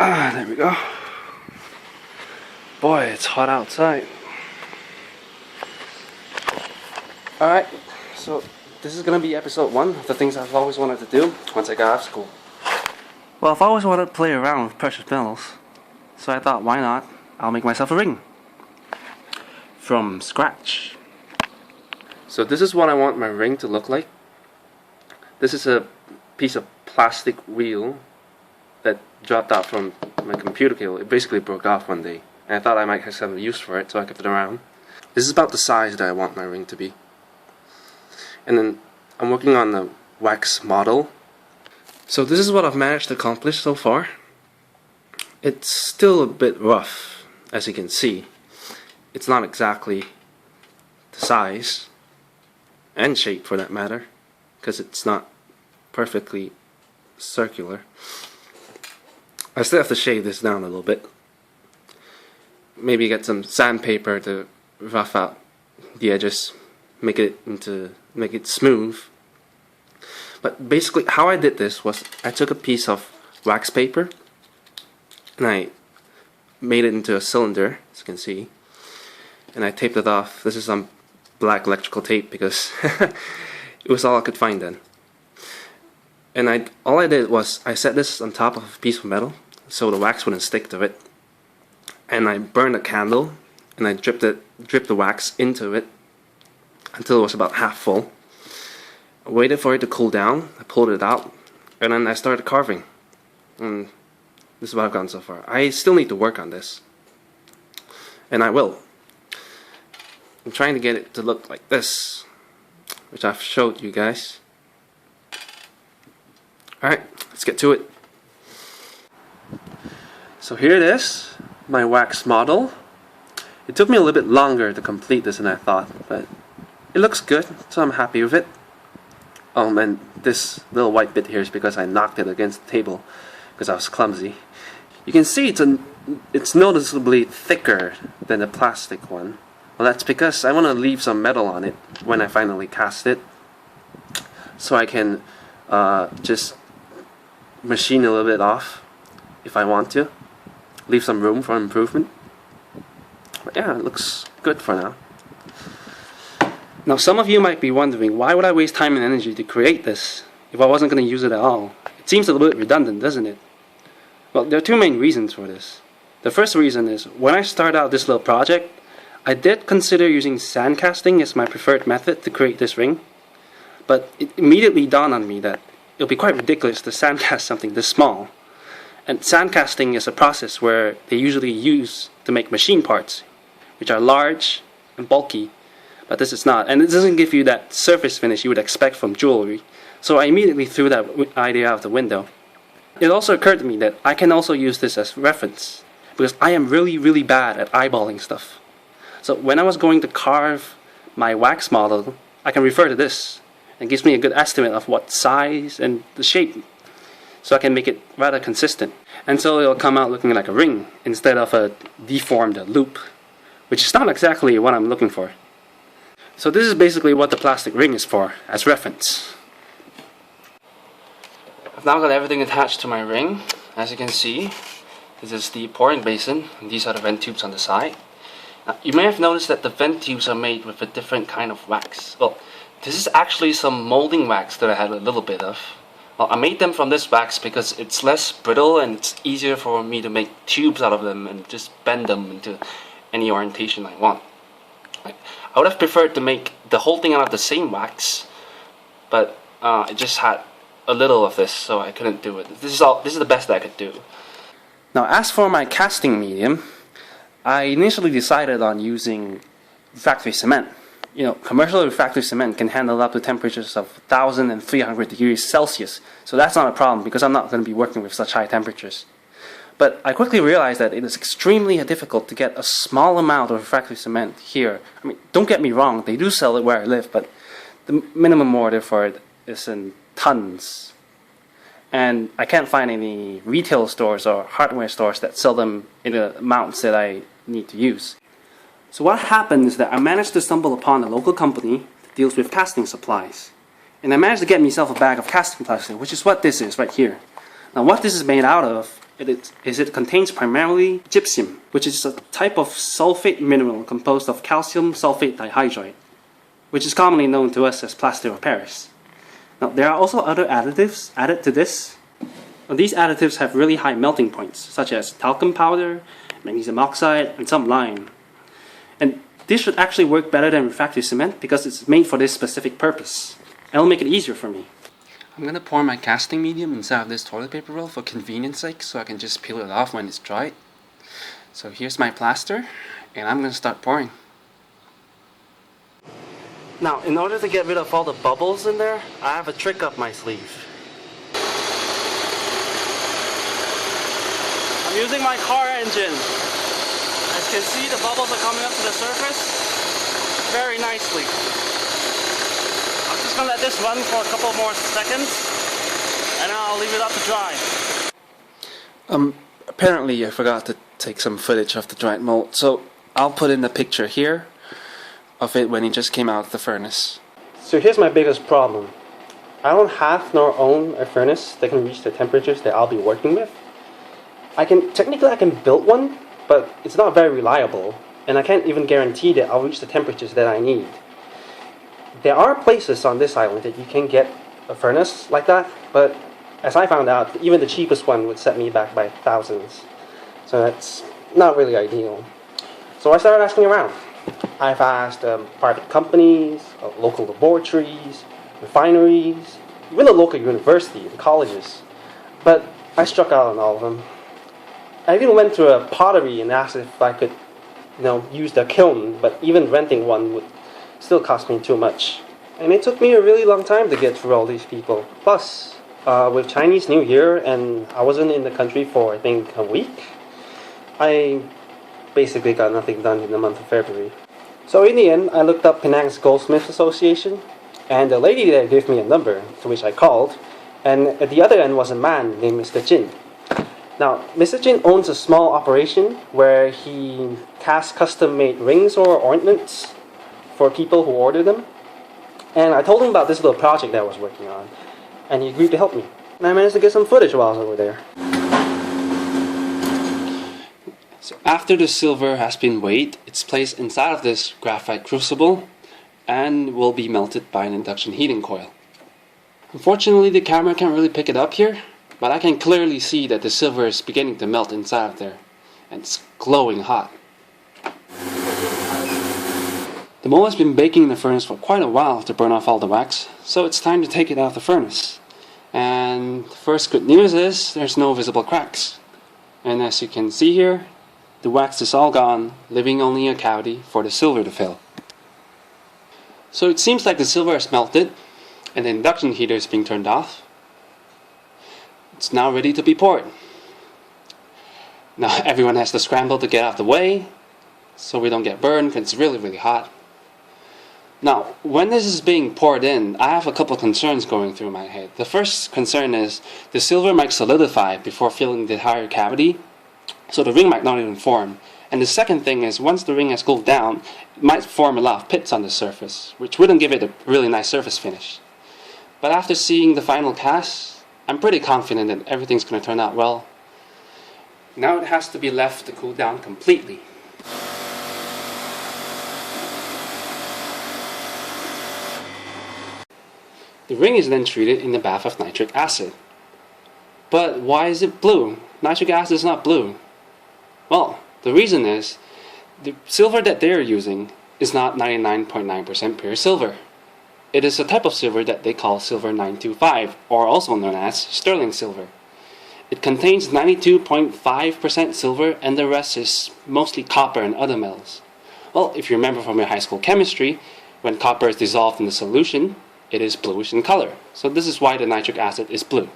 There we go. Boy, it's hot outside. Alright, so this is gonna be episode 1 of the things I've always wanted to do once I got out of school. Well, I've always wanted to play around with precious metals, so I thought, why not? I'll make myself a ring. From scratch. So this is what I want my ring to look like. This is a piece of plastic wheel that dropped out from my computer cable. It basically broke off one day, and I thought I might have some use for it, so I kept it around. This is about the size that I want my ring to be. And then I'm working on the wax model. So this is what I've managed to accomplish so far. It's still a bit rough, as you can see. It's not exactly the size, and shape for that matter, because it's not perfectly circular. I still have to shave this down a little bit. Maybe get some sandpaper to rough out the edges, make it smooth. But basically how I did this was I took a piece of wax paper and I made it into a cylinder, as you can see, and I taped it off. This is some black electrical tape because it was all I could find then. And all I did was I set this on top of a piece of metal so the wax wouldn't stick to it. And I burned a candle and I dripped the wax into it until it was about half full. I waited for it to cool down, I pulled it out, and then I started carving. And this is what I've gotten so far. I still need to work on this. And I will. I'm trying to get it to look like this, which I've showed you guys. Alright, let's get to it. So here it is, my wax model. It took me a little bit longer to complete this than I thought, but it looks good, so I'm happy with it. And this little white bit here is because I knocked it against the table because I was clumsy. You can see it's noticeably thicker than the plastic one. Well, that's because I want to leave some metal on it when I finally cast it, so I can just machine a little bit off if I want to. Leave some room for improvement. But yeah, it looks good for now. Now some of you might be wondering, why would I waste time and energy to create this if I wasn't going to use it at all? It seems a little bit redundant, doesn't it? Well, there are two main reasons for this. The first reason is, when I started out this little project, I did consider using sand casting as my preferred method to create this ring, but it immediately dawned on me that it would be quite ridiculous to sand cast something this small. And sand casting is a process where they usually use to make machine parts, which are large and bulky, but this is not, and it doesn't give you that surface finish you would expect from jewelry. So I immediately threw that idea out the window. It also occurred to me that I can also use this as reference, because I am really bad at eyeballing stuff. So when I was going to carve my wax model, I can refer to this. It gives me a good estimate of what size and the shape, so I can make it rather consistent. And so it'll come out looking like a ring instead of a deformed loop, which is not exactly what I'm looking for. So this is basically what the plastic ring is for, as reference. I've now got everything attached to my ring. As you can see, this is the pouring basin, and these are the vent tubes on the side. Now, you may have noticed that the vent tubes are made with a different kind of wax. Well, this is actually some molding wax that I had a little bit of. Well, I made them from this wax because it's less brittle and it's easier for me to make tubes out of them and just bend them into any orientation I want. I would have preferred to make the whole thing out of the same wax, but it just had a little of this, so I couldn't do it. This is the best I could do. Now, as for my casting medium, I initially decided on using refractory cement. You know, commercial refractory cement can handle up to temperatures of 1,000 and 300 degrees Celsius, so that's not a problem because I'm not going to be working with such high temperatures. But I quickly realized that it is extremely difficult to get a small amount of refractory cement here. I mean, don't get me wrong, they do sell it where I live, but the minimum order for it is in tons. And I can't find any retail stores or hardware stores that sell them in the amounts that I need to use. So what happened is that I managed to stumble upon a local company that deals with casting supplies. And I managed to get myself a bag of casting plastic, which is what this is right here. Now what this is made out of it contains primarily gypsum, which is a type of sulfate mineral composed of calcium sulfate dihydride, which is commonly known to us as plaster of Paris. Now, there are also other additives added to this. Now, these additives have really high melting points, such as talcum powder, magnesium oxide, and some lime. And this should actually work better than refractory cement because it's made for this specific purpose. And it'll make it easier for me. I'm going to pour my casting medium inside of this toilet paper roll for convenience sake so I can just peel it off when it's dry. So here's my plaster, and I'm going to start pouring. Now, in order to get rid of all the bubbles in there, I have a trick up my sleeve. I'm using my car engine. As you can see, the bubbles are coming up to the surface very nicely. I'm just going to let this run for a couple more seconds, and then I'll leave it up to dry. Apparently I forgot to take some footage of the dried mold, so I'll put in a picture here of it when it just came out of the furnace. So here's my biggest problem. I don't have nor own a furnace that can reach the temperatures that I'll be working with. Technically I can build one, but it's not very reliable, and I can't even guarantee that I'll reach the temperatures that I need. There are places on this island that you can get a furnace like that, but as I found out, even the cheapest one would set me back by thousands. So that's not really ideal. So I started asking around. I've asked private companies, local laboratories, refineries, even the local university and colleges. But I struck out on all of them. I even went to a pottery and asked if I could, use their kiln, but even renting one would still cost me too much. And it took me a really long time to get through all these people. Plus, with Chinese New Year and I wasn't in the country for, I think, a week, I basically got nothing done in the month of February. So in the end, I looked up Penang's Goldsmiths Association, and the lady there gave me a number, to which I called, and at the other end was a man named Mr. Jin. Now, Mr. Jin owns a small operation where he casts custom-made rings or ornaments for people who order them. And I told him about this little project that I was working on, and he agreed to help me. And I managed to get some footage while I was over there. So after the silver has been weighed, it's placed inside of this graphite crucible and will be melted by an induction heating coil. Unfortunately, the camera can't really pick it up here, but I can clearly see that the silver is beginning to melt inside of there, and it's glowing hot. The mold has been baking in the furnace for quite a while to burn off all the wax, so it's time to take it out of the furnace. And the first good news is there's no visible cracks. And as you can see here, the wax is all gone, leaving only a cavity for the silver to fill. So it seems like the silver has melted, and the induction heater is being turned off. It's now ready to be poured. Now everyone has to scramble to get out of the way, so we don't get burned because it's really, really hot. Now, when this is being poured in, I have a couple of concerns going through my head. The first concern is the silver might solidify before filling the entire cavity, so the ring might not even form. And the second thing is, once the ring has cooled down, it might form a lot of pits on the surface, which wouldn't give it a really nice surface finish. But after seeing the final cast, I'm pretty confident that everything's going to turn out well. Now it has to be left to cool down completely. The ring is then treated in a bath of nitric acid. But why is it blue? Nitric acid is not blue. Well, the reason is the silver that they're using is not 99.9% pure silver. It is a type of silver that they call silver 925, or also known as sterling silver. It contains 92.5% silver, and the rest is mostly copper and other metals. Well, if you remember from your high school chemistry, when copper is dissolved in the solution, it is bluish in color. So this is why the nitric acid is blue.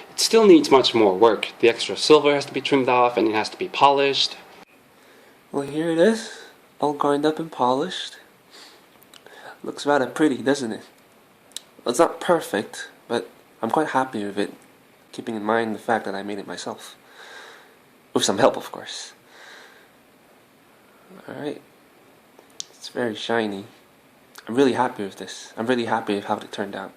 It still needs much more work. The extra silver has to be trimmed off and it has to be polished. Well, here it is, all ground up and polished. Looks rather pretty, doesn't it? Well, it's not perfect, but I'm quite happy with it, keeping in mind the fact that I made it myself. With some help, of course. Alright. It's very shiny. I'm really happy with this. I'm really happy with how it turned out.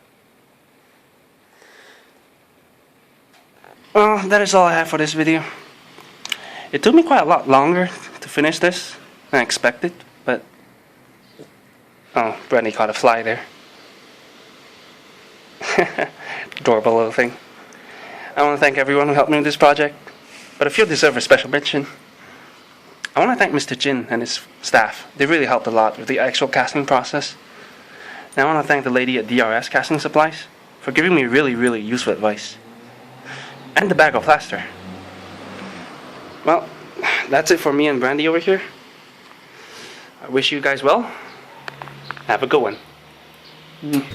Well, that is all I have for this video. It took me quite a lot longer to finish this than I expected, but... Oh, Brandy caught a fly there. Adorable little thing. I want to thank everyone who helped me with this project, but a few deserve a special mention. I want to thank Mr. Jin and his staff. They really helped a lot with the actual casting process. And I want to thank the lady at DRS Casting Supplies for giving me really useful advice. And the bag of plaster. Well, that's it for me and Brandy over here. I wish you guys well. Have a good one.